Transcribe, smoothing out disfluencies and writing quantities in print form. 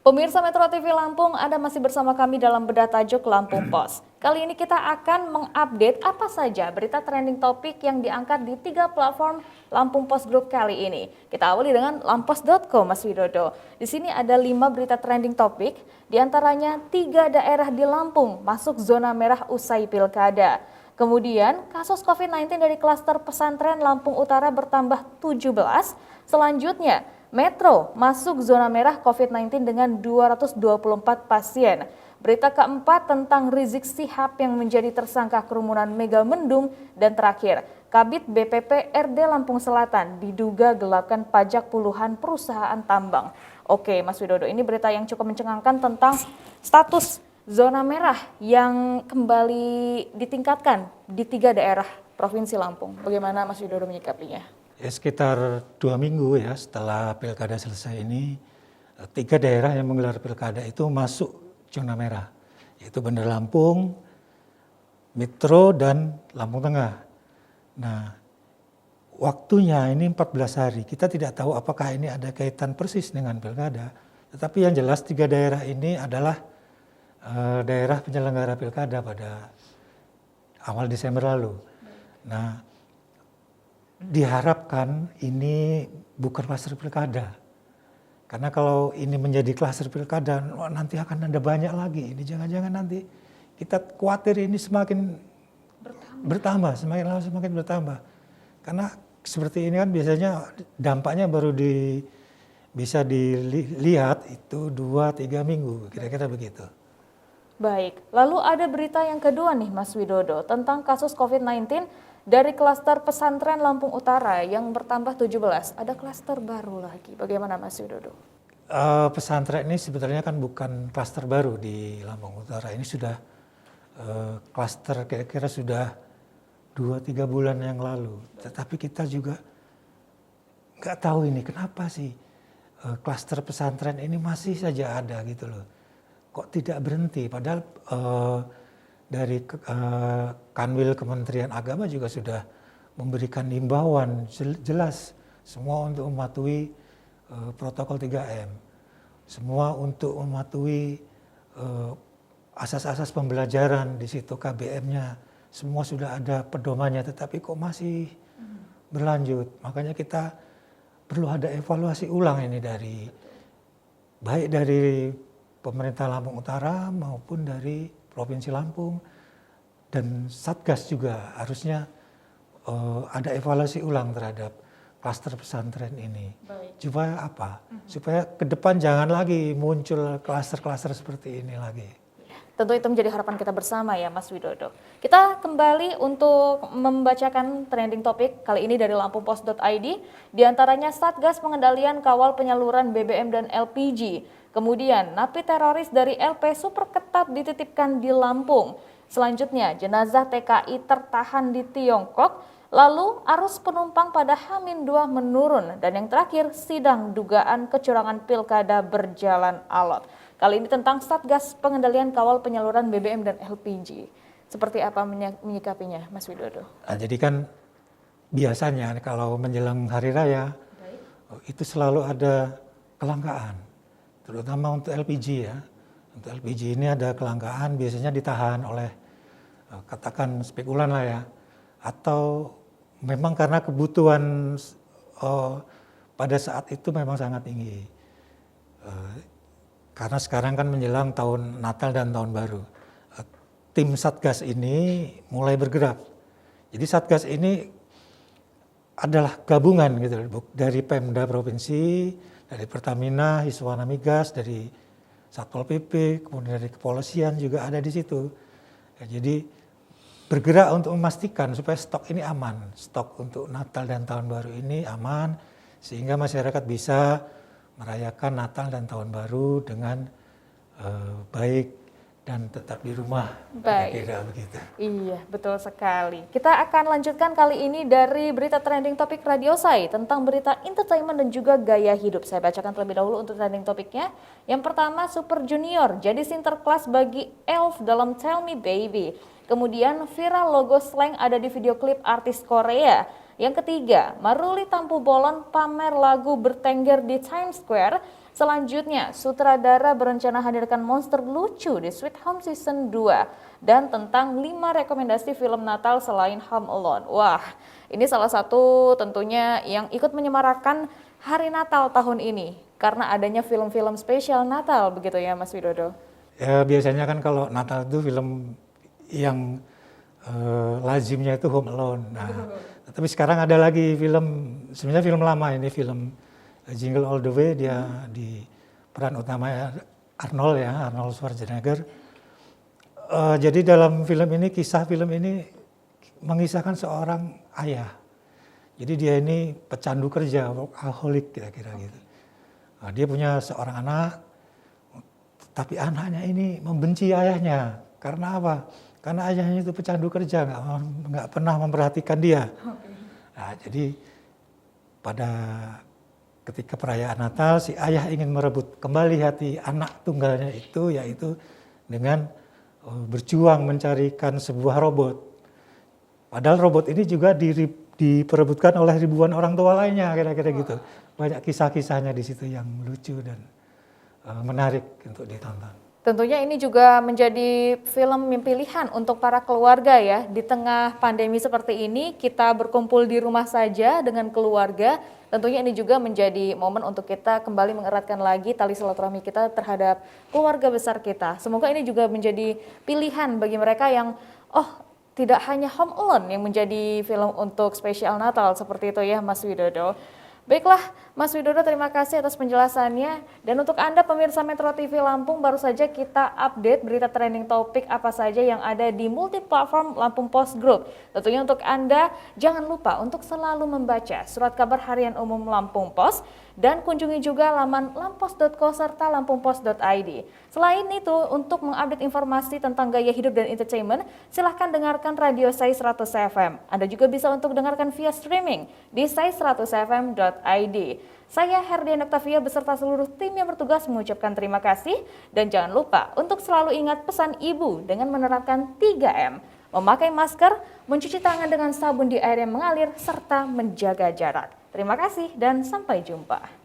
Pemirsa Metro TV Lampung, Anda masih bersama kami dalam Bedah Tajuk Lampung Pos. Kali ini kita akan mengupdate apa saja berita trending topik yang diangkat di 3 platform Lampung Pos Group kali ini. Kita awali dengan lampos.co, Mas Widodo. Di sini ada 5 berita trending topik, diantaranya 3 daerah di Lampung masuk zona merah usai pilkada. Kemudian, kasus COVID-19 dari klaster pesantren Lampung Utara bertambah 17. Selanjutnya, Metro masuk zona merah COVID-19 dengan 224 pasien. Berita keempat tentang Rizik Syihab yang menjadi tersangka kerumunan Megamendung. Dan terakhir, Kabid BPP RD Lampung Selatan diduga gelapkan pajak puluhan perusahaan tambang. Oke, Mas Widodo, ini berita yang cukup mencengangkan tentang status zona merah yang kembali ditingkatkan di 3 daerah Provinsi Lampung. Bagaimana Mas Widodo menyikapinya? Ya, sekitar 2 minggu ya setelah pilkada selesai ini, 3 daerah yang menggelar pilkada itu masuk zona merah, yaitu Bandar Lampung, Metro, dan Lampung Tengah. Nah, waktunya ini 14 hari. Kita tidak tahu apakah ini ada kaitan persis dengan pilkada, tetapi yang jelas 3 daerah ini adalah daerah penyelenggara pilkada pada awal Desember lalu. Nah, diharapkan ini bukan klaster pilkada. Karena kalau ini menjadi klaster pilkada, nanti akan ada banyak lagi. Ini jangan-jangan nanti kita khawatir ini semakin bertambah, semakin lama semakin bertambah. Karena seperti ini kan biasanya dampaknya baru bisa dilihat itu 2-3 minggu, kira-kira begitu. Baik, lalu ada berita yang kedua nih Mas Widodo tentang kasus COVID-19 dari klaster pesantren Lampung Utara yang bertambah 17. Ada klaster baru lagi, bagaimana Mas Widodo? Pesantren ini sebetulnya kan bukan klaster baru di Lampung Utara. Ini sudah klaster kira-kira sudah 2-3 bulan yang lalu. Tetapi kita juga nggak tahu ini kenapa sih klaster pesantren ini masih saja ada gitu loh. Kok tidak berhenti? Padahal dari Kanwil Kementerian Agama juga sudah memberikan himbauan jelas semua untuk mematuhi protokol 3M. Semua untuk mematuhi asas-asas pembelajaran, di situ KBM-nya semua sudah ada pedomannya, tetapi kok masih berlanjut. Makanya kita perlu ada evaluasi ulang ini baik dari pemerintah Lampung Utara maupun dari Provinsi Lampung, dan Satgas juga harusnya ada evaluasi ulang terhadap klaster pesantren ini. Baik. Supaya apa? Supaya ke depan jangan lagi muncul klaster-klaster seperti ini lagi. Tentu itu menjadi harapan kita bersama ya Mas Widodo. Kita kembali untuk membacakan trending topik kali ini dari lampumpos.id. Di antaranya Satgas Pengendalian Kawal Penyaluran BBM dan LPG. Kemudian napi teroris dari LP super ketat dititipkan di Lampung. Selanjutnya jenazah TKI tertahan di Tiongkok. Lalu arus penumpang pada H-2 menurun. Dan yang terakhir sidang dugaan kecurangan pilkada berjalan alot. Kali ini tentang Satgas Pengendalian Kawal Penyaluran BBM dan LPG. Seperti apa menyikapinya Mas Widodo? Nah, jadi kan biasanya kalau menjelang hari raya itu selalu ada kelangkaan. Terutama untuk LPG ya. Untuk LPG ini ada kelangkaan, biasanya ditahan oleh katakan spekulan lah ya. Atau memang karena kebutuhan pada saat itu memang sangat tinggi. Karena sekarang kan menjelang tahun Natal dan tahun baru. Tim Satgas ini mulai bergerak. Jadi Satgas ini adalah gabungan gitu dari Pemda Provinsi, dari Pertamina, Hiswana Migas, dari Satpol PP, kemudian dari kepolisian juga ada di situ. Ya, jadi bergerak untuk memastikan supaya stok ini aman, stok untuk Natal dan Tahun Baru ini aman, sehingga masyarakat bisa merayakan Natal dan Tahun Baru dengan baik dan tetap di rumah. Baik. Kira-kira begitu. Iya, betul sekali. Kita akan lanjutkan kali ini dari berita trending topik Radio Sai tentang berita entertainment dan juga gaya hidup. Saya bacakan terlebih dahulu untuk trending topiknya. Yang pertama, Super Junior jadi sinterklas bagi Elf dalam Tell Me Baby. Kemudian viral logo slang ada di video klip artis Korea. Yang ketiga, Maruli Tampu Bolon pamer lagu bertengger di Times Square. Selanjutnya, sutradara berencana hadirkan monster lucu di Sweet Home Season 2 dan tentang 5 rekomendasi film Natal selain Home Alone. Wah, ini salah satu tentunya yang ikut menyemarakan hari Natal tahun ini karena adanya film-film spesial Natal begitu ya Mas Widodo. Ya biasanya kan kalau Natal itu film yang lazimnya itu Home Alone. Nah, tapi sekarang ada lagi film, sebenarnya film lama ini, film Jingle All the Way, dia di peran utama Arnold Schwarzenegger. Jadi dalam film ini, kisah film ini mengisahkan seorang ayah. Jadi dia ini pecandu kerja, workaholic kira-kira gitu. Nah, dia punya seorang anak, tapi anaknya ini membenci ayahnya. Karena apa? Karena ayahnya itu pecandu kerja, nggak pernah memperhatikan dia. Nah, jadi pada ketika perayaan Natal, si ayah ingin merebut kembali hati anak tunggalnya itu, yaitu dengan berjuang mencarikan sebuah robot. Padahal robot ini juga diperebutkan oleh ribuan orang tua lainnya, kira-kira gitu. Banyak kisah-kisahnya di situ yang lucu dan menarik untuk ditonton. Tentunya ini juga menjadi film pilihan untuk para keluarga ya. Di tengah pandemi seperti ini, kita berkumpul di rumah saja dengan keluarga. Tentunya ini juga menjadi momen untuk kita kembali mengeratkan lagi tali silaturahmi kita terhadap keluarga besar kita. Semoga ini juga menjadi pilihan bagi mereka yang, tidak hanya Home Alone yang menjadi film untuk spesial Natal seperti itu ya Mas Widodo. Baiklah, Mas Widodo, terima kasih atas penjelasannya. Dan untuk Anda pemirsa Metro TV Lampung, baru saja kita update berita trending topik apa saja yang ada di multi-platform Lampung Post Group. Tentunya untuk Anda, jangan lupa untuk selalu membaca surat kabar harian umum Lampung Post dan kunjungi juga laman lampos.co serta lampungpost.id. Selain itu, untuk mengupdate informasi tentang gaya hidup dan entertainment, silahkan dengarkan Radio Sai 100 FM. Anda juga bisa untuk dengarkan via streaming di sai100fm.id. Saya Herdian Octavia beserta seluruh tim yang bertugas mengucapkan terima kasih dan jangan lupa untuk selalu ingat pesan ibu dengan menerapkan 3M, memakai masker, mencuci tangan dengan sabun di air yang mengalir, serta menjaga jarak. Terima kasih dan sampai jumpa.